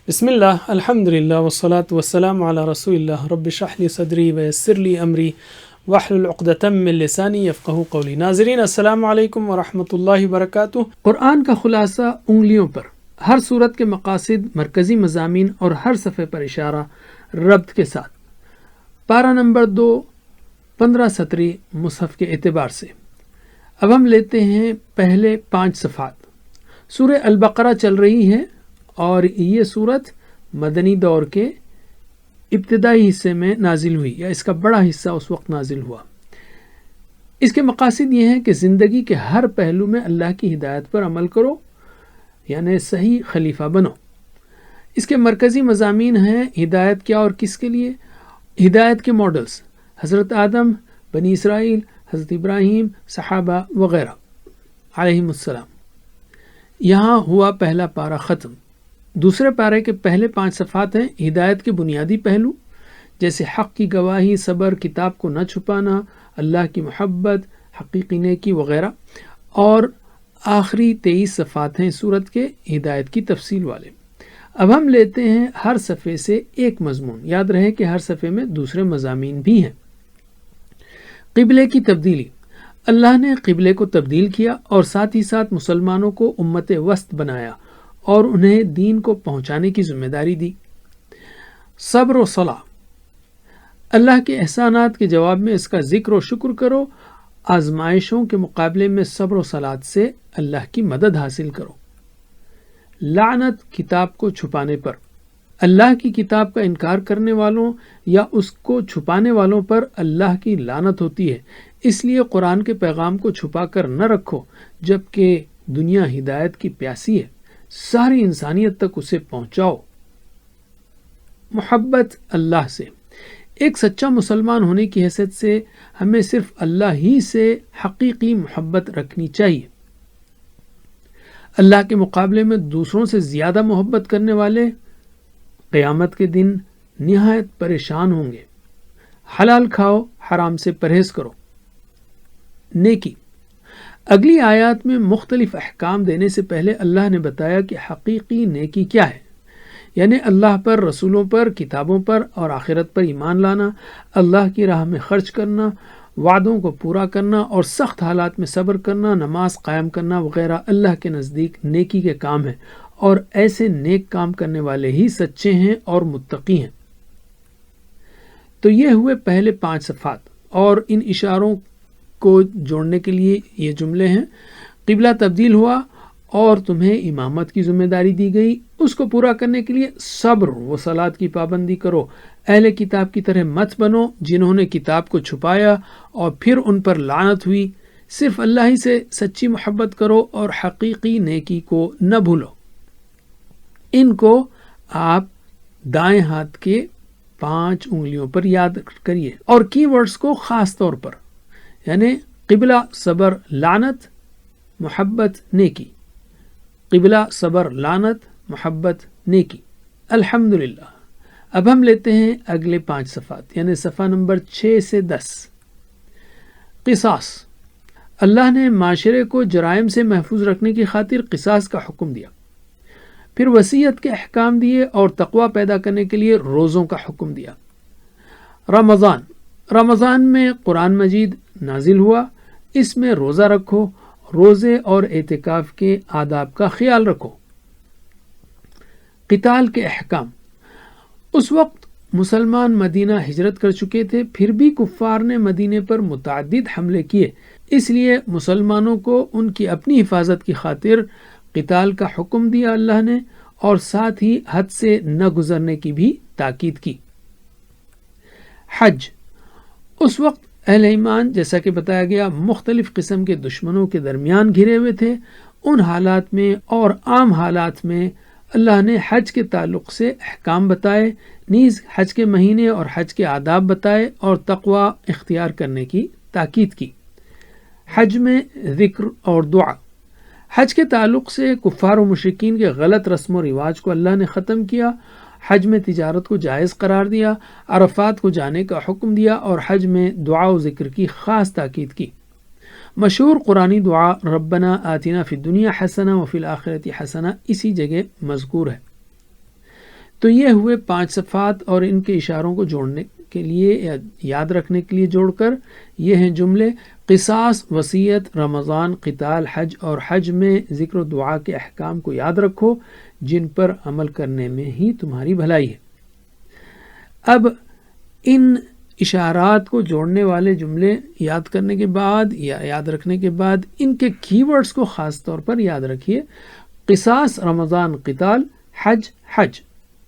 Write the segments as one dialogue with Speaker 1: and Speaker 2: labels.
Speaker 1: بسم اللہ الحمد للہ والصلاة والسلام علی رسول اللہ رب اشرح لی صدری ویسر لی امری واحلل عقدۃ من لسانی یفقہوا قولی۔ ناظرین السلام علیکم ورحمۃ اللہ وبرکاتہ۔ قرآن کا خلاصہ انگلیوں پر، ہر صورت کے مقاصد، مرکزی مضامین اور ہر صفحے پر اشارہ ربط کے ساتھ۔ پارہ نمبر 2، 15 سطری مصحف کے اعتبار سے۔ اب ہم لیتے ہیں پہلے 5 صفحات۔ سورہ البقرہ چل رہی ہے اور یہ صورت مدنی دور کے ابتدائی حصے میں نازل ہوئی، یا اس کا بڑا حصہ اس وقت نازل ہوا۔ اس کے مقاصد یہ ہیں کہ زندگی کے ہر پہلو میں اللہ کی ہدایت پر عمل کرو، یعنی صحیح خلیفہ بنو۔ اس کے مرکزی مضامین ہیں ہدایت کیا اور کس کے لیے، ہدایت کے ماڈلز، حضرت آدم، بنی اسرائیل، حضرت ابراہیم، صحابہ وغیرہ علیہم السلام۔ یہاں ہوا پہلا پارہ ختم۔ دوسرے پارے کے پہلے 5 صفحات ہیں ہدایت کے بنیادی پہلو، جیسے حق کی گواہی، صبر، کتاب کو نہ چھپانا، اللہ کی محبت، حقیقی نیکی وغیرہ، اور آخری 23 صفحات ہیں سورت کے ہدایت کی تفصیل والے۔ اب ہم لیتے ہیں ہر صفحے سے ایک مضمون۔ یاد رہے کہ ہر صفحے میں دوسرے مضامین بھی ہیں۔ قبلے کی تبدیلی۔ اللہ نے قبلے کو تبدیل کیا اور ساتھ ہی ساتھ مسلمانوں کو امت وسط بنایا اور انہیں دین کو پہنچانے کی ذمہ داری دی۔ صبر و صلاح۔ اللہ کے احسانات کے جواب میں اس کا ذکر و شکر کرو، آزمائشوں کے مقابلے میں صبر و صلات سے اللہ کی مدد حاصل کرو۔ لعنت کتاب کو چھپانے پر۔ اللہ کی کتاب کا انکار کرنے والوں یا اس کو چھپانے والوں پر اللہ کی لعنت ہوتی ہے، اس لیے قرآن کے پیغام کو چھپا کر نہ رکھو جبکہ دنیا ہدایت کی پیاسی ہے، ساری انسانیت تک اسے پہنچاؤ۔ محبت اللہ سے۔ ایک سچا مسلمان ہونے کی حیثیت سے ہمیں صرف اللہ ہی سے حقیقی محبت رکھنی چاہیے۔ اللہ کے مقابلے میں دوسروں سے زیادہ محبت کرنے والے قیامت کے دن نہایت پریشان ہوں گے۔ حلال کھاؤ، حرام سے پرہیز کرو۔ نیکی۔ اگلی آیات میں مختلف احکام دینے سے پہلے اللہ نے بتایا کہ حقیقی نیکی کیا ہے، یعنی اللہ پر، رسولوں پر، کتابوں پر اور آخرت پر ایمان لانا، اللہ کی راہ میں خرچ کرنا، وعدوں کو پورا کرنا اور سخت حالات میں صبر کرنا، نماز قائم کرنا وغیرہ اللہ کے نزدیک نیکی کے کام ہیں، اور ایسے نیک کام کرنے والے ہی سچے ہیں اور متقی ہیں۔ تو یہ ہوئے پہلے 5 صفحات، اور ان اشاروں کو جوڑنے کے لیے یہ جملے ہیں۔ قبلہ تبدیل ہوا اور تمہیں امامت کی ذمہ داری دی گئی، اس کو پورا کرنے کے لیے صبر و صلات کی پابندی کرو۔ اہل کتاب کی طرح مت بنو جنہوں نے کتاب کو چھپایا اور پھر ان پر لعنت ہوئی۔ صرف اللہ ہی سے سچی محبت کرو اور حقیقی نیکی کو نہ بھولو۔ ان کو آپ دائیں ہاتھ کے 5 انگلیوں پر یاد کریے، اور کی ورڈز کو خاص طور پر، یعنی قبلہ، صبر، لعنت، محبت، نیکی۔ قبلہ، صبر، لعنت، محبت، نیکی۔ الحمدللہ۔ اب ہم لیتے ہیں اگلے 5 صفحات، یعنی صفحہ نمبر 6 سے 10۔ قصاص۔ اللہ نے معاشرے کو جرائم سے محفوظ رکھنے کی خاطر قصاص کا حکم دیا، پھر وصیت کے احکام دیے اور تقوی پیدا کرنے کے لیے روزوں کا حکم دیا۔ رمضان میں قرآن مجید نازل ہوا، اس میں روزہ رکھو، روزے اور اعتکاف کے آداب کا خیال رکھو۔ قتال کے احکام۔ اس وقت مسلمان مدینہ ہجرت کر چکے تھے، پھر بھی کفار نے مدینے پر متعدد حملے کیے، اس لیے مسلمانوں کو ان کی اپنی حفاظت کی خاطر قتال کا حکم دیا اللہ نے، اور ساتھ ہی حد سے نہ گزرنے کی بھی تاکید کی۔ حج۔ اس وقت اہل ایمان، جیسا کہ بتایا گیا، مختلف قسم کے دشمنوں کے درمیان گھرے ہوئے تھے۔ ان حالات میں اور عام حالات میں اللہ نے حج کے تعلق سے احکام بتائے، نیز حج کے مہینے اور حج کے آداب بتائے اور تقوی اختیار کرنے کی تاکید کی۔ حج میں ذکر اور دعا۔ حج کے تعلق سے کفار و مشرکین کے غلط رسم و رواج کو اللہ نے ختم کیا، حج میں تجارت کو جائز قرار دیا، عرفات کو جانے کا حکم دیا اور حج میں دعا و ذکر کی خاص تاکید کی۔ مشہور قرآنی دعا ربنا آتنا فی الدنیا حسنہ وفی الآخرۃ حسنہ اسی جگہ مذکور ہے۔ تو یہ ہوئے 5 صفات، اور ان کے اشاروں کو جوڑنے کے لیے یا یاد رکھنے کے لیے جوڑ کر یہ ہیں جملے: قصاص، وصیت، رمضان، قتال، حج، اور حج میں ذکر و دعا کے احکام کو یاد رکھو جن پر عمل کرنے میں ہی تمہاری بھلائی ہے۔ اب ان اشارات کو جوڑنے والے جملے یاد کرنے کے بعد یا یاد رکھنے کے بعد ان کے کی ورڈز کو خاص طور پر یاد رکھیے۔ قصاص، رمضان، قتال، حج، حج۔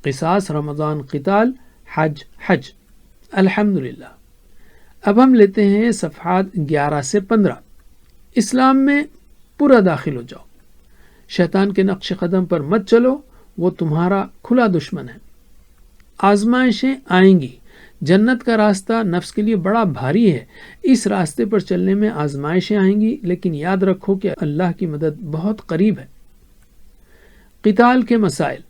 Speaker 1: قصاص، رمضان، قتال، حج، حج۔ الحمدللہ۔ اب ہم لیتے ہیں صفحات 11 سے 15۔ اسلام میں پورا داخل ہو جاؤ، شیطان کے نقش قدم پر مت چلو، وہ تمہارا کھلا دشمن ہے۔ آزمائشیں آئیں گی، جنت کا راستہ نفس کے لیے بڑا بھاری ہے، اس راستے پر چلنے میں آزمائشیں آئیں گی، لیکن یاد رکھو کہ اللہ کی مدد بہت قریب ہے۔ قتال کے مسائل۔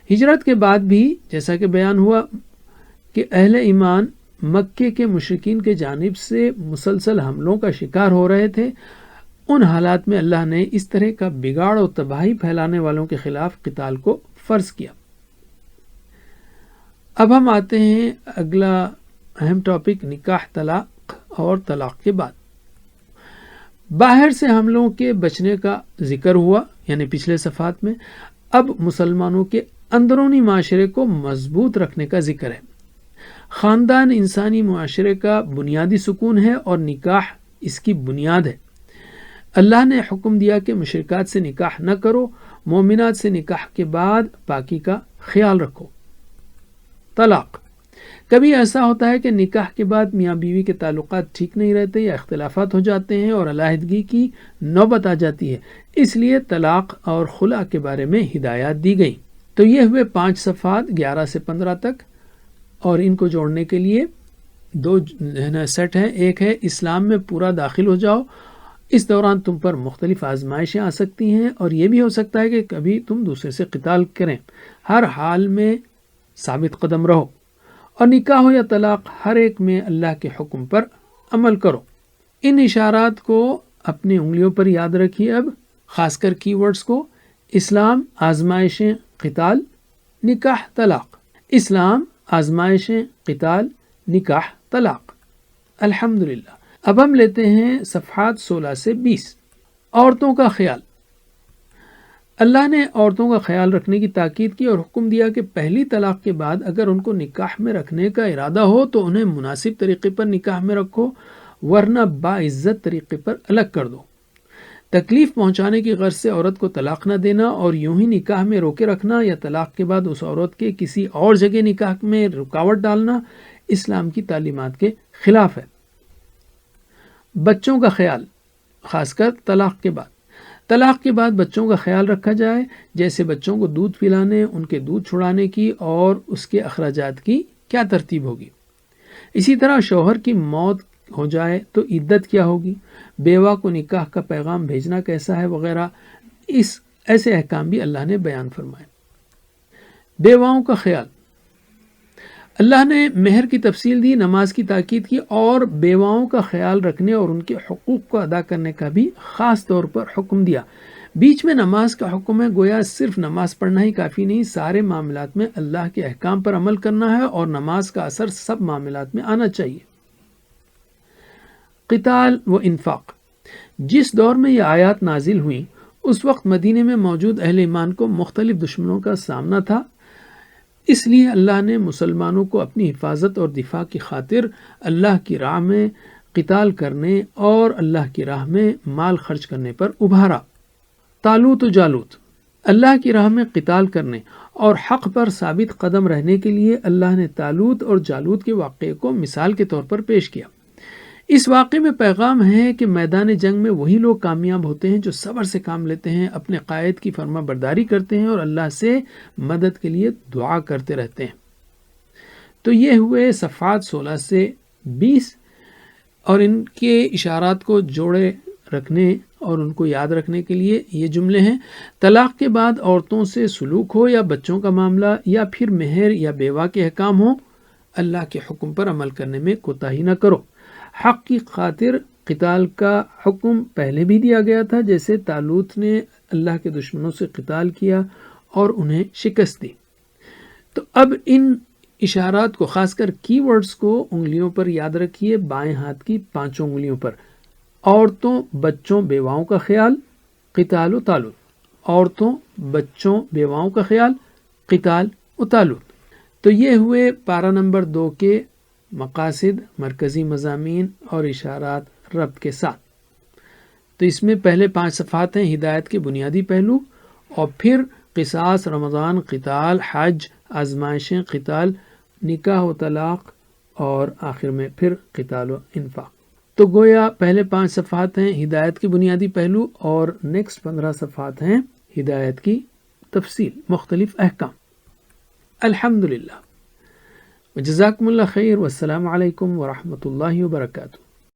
Speaker 1: ہجرت کے بعد بھی جیسا کہ بیان ہوا کہ اہل ایمان مکے کے مشرکین کے جانب سے مسلسل حملوں کا شکار ہو رہے تھے، ان حالات میں اللہ نے اس طرح کا بگاڑ اور تباہی پھیلانے والوں کے خلاف قتال کو فرض کیا۔ اب ہم آتے ہیں اگلا اہم ٹاپک، نکاح، طلاق اور طلاق کے بعد۔ باہر سے حملوں کے بچنے کا ذکر ہوا یعنی پچھلے صفحات میں، اب مسلمانوں کے اندرونی معاشرے کو مضبوط رکھنے کا ذکر ہے۔ خاندان انسانی معاشرے کا بنیادی سکون ہے اور نکاح اس کی بنیاد ہے۔ اللہ نے حکم دیا کہ مشرکات سے نکاح نہ کرو، مومنات سے نکاح کے بعد پاکی کا خیال رکھو۔ طلاق۔ کبھی ایسا ہوتا ہے کہ نکاح کے بعد میاں بیوی کے تعلقات ٹھیک نہیں رہتے یا اختلافات ہو جاتے ہیں اور علیحدگی کی نوبت آ جاتی ہے، اس لیے طلاق اور خلع کے بارے میں ہدایات دی گئی۔ تو یہ ہوئے 5 صفحات 11 سے 15 تک، اور ان کو جوڑنے کے لیے 2 سیٹ ہیں۔ ایک ہے اسلام میں پورا داخل ہو جاؤ، اس دوران تم پر مختلف آزمائشیں آ سکتی ہیں اور یہ بھی ہو سکتا ہے کہ کبھی تم دوسرے سے قتال کریں، ہر حال میں ثابت قدم رہو، اور نکاح ہو یا طلاق ہر ایک میں اللہ کے حکم پر عمل کرو۔ ان اشارات کو اپنی انگلیوں پر یاد رکھیے، اب خاص کر کی ورڈز کو: اسلام، آزمائشیں، قتال، نکاح، طلاق۔ اسلام، آزمائشیں، قتال، نکاح، طلاق۔ الحمدللہ۔ اب ہم لیتے ہیں صفحات 16 سے 20۔ عورتوں کا خیال۔ اللہ نے عورتوں کا خیال رکھنے کی تاکید کی اور حکم دیا کہ پہلی طلاق کے بعد اگر ان کو نکاح میں رکھنے کا ارادہ ہو تو انہیں مناسب طریقے پر نکاح میں رکھو، ورنہ باعزت طریقے پر الگ کر دو۔ تکلیف پہنچانے کی غرض سے عورت کو طلاق نہ دینا اور یوں ہی نکاح میں روکے رکھنا یا طلاق کے بعد اس عورت کے کسی اور جگہ نکاح میں رکاوٹ ڈالنا اسلام کی تعلیمات کے خلاف ہے۔ بچوں کا خیال، خاص کر طلاق کے بعد۔ طلاق کے بعد بچوں کا خیال رکھا جائے، جیسے بچوں کو دودھ پلانے، ان کے دودھ چھڑانے کی اور اس کے اخراجات کی کیا ترتیب ہوگی۔ اسی طرح شوہر کی موت ہو جائے تو عدت کیا ہوگی، بیوہ کو نکاح کا پیغام بھیجنا کیسا ہے وغیرہ، ایسے احکام بھی اللہ نے بیان فرمائے۔ بیواؤں کا خیال۔ اللہ نے مہر کی تفصیل دی، نماز کی تاکید کی اور بیواؤں کا خیال رکھنے اور ان کے حقوق کو ادا کرنے کا بھی خاص طور پر حکم دیا۔ بیچ میں نماز کا حکم ہے، گویا صرف نماز پڑھنا ہی کافی نہیں، سارے معاملات میں اللہ کے احکام پر عمل کرنا ہے اور نماز کا اثر سب معاملات میں آنا چاہیے۔ قتال و انفاق۔ جس دور میں یہ آیات نازل ہوئیں اس وقت مدینے میں موجود اہل ایمان کو مختلف دشمنوں کا سامنا تھا، اس لیے اللہ نے مسلمانوں کو اپنی حفاظت اور دفاع کی خاطر اللہ کی راہ میں قتال کرنے اور اللہ کی راہ میں مال خرچ کرنے پر ابھارا۔ طالوت و جالوت۔ اللہ کی راہ میں قتال کرنے اور حق پر ثابت قدم رہنے کے لیے اللہ نے طالوت اور جالوت کے واقعے کو مثال کے طور پر پیش کیا۔ اس واقعے میں پیغام ہے کہ میدان جنگ میں وہی لوگ کامیاب ہوتے ہیں جو صبر سے کام لیتے ہیں، اپنے قائد کی فرما برداری کرتے ہیں اور اللہ سے مدد کے لیے دعا کرتے رہتے ہیں۔ تو یہ ہوئے صفحات 16 سے 20، اور ان کے اشارات کو جوڑے رکھنے اور ان کو یاد رکھنے کے لیے یہ جملے ہیں: طلاق کے بعد عورتوں سے سلوک ہو یا بچوں کا معاملہ یا پھر مہر یا بیوہ کے احکام ہو، اللہ کے حکم پر عمل کرنے میں کوتاہی نہ کرو۔ حق کی خاطر قتال کا حکم پہلے بھی دیا گیا تھا، جیسے طالوت نے اللہ کے دشمنوں سے قتال کیا اور انہیں شکست دی۔ تو اب ان اشارات کو، خاص کر کی ورڈز کو انگلیوں پر یاد رکھیے، بائیں ہاتھ کی 5 انگلیوں پر. عورتوں، بچوں، بیواؤں کا خیال، قتال و تعلق. عورتوں، بچوں، بیواؤں کا خیال، قتال و تعلق. تو یہ ہوئے پارہ نمبر 2 کے مقاصد، مرکزی مضامین اور اشارات ربط کے ساتھ. تو اس میں پہلے 5 صفحات ہیں ہدایت کے بنیادی پہلو، اور پھر قصاص، رمضان، قتال، حج، آزمائشیں، قتال، نکاح و طلاق، اور آخر میں پھر قتال و انفاق. تو گویا پہلے 5 صفحات ہیں ہدایت کے بنیادی پہلو، اور نیکسٹ 15 صفحات ہیں ہدایت کی تفصیل، مختلف احکام. الحمدللہ. جزاکم اللہ خیر، والسلام علیکم ورحمۃ اللہ وبرکاتہ.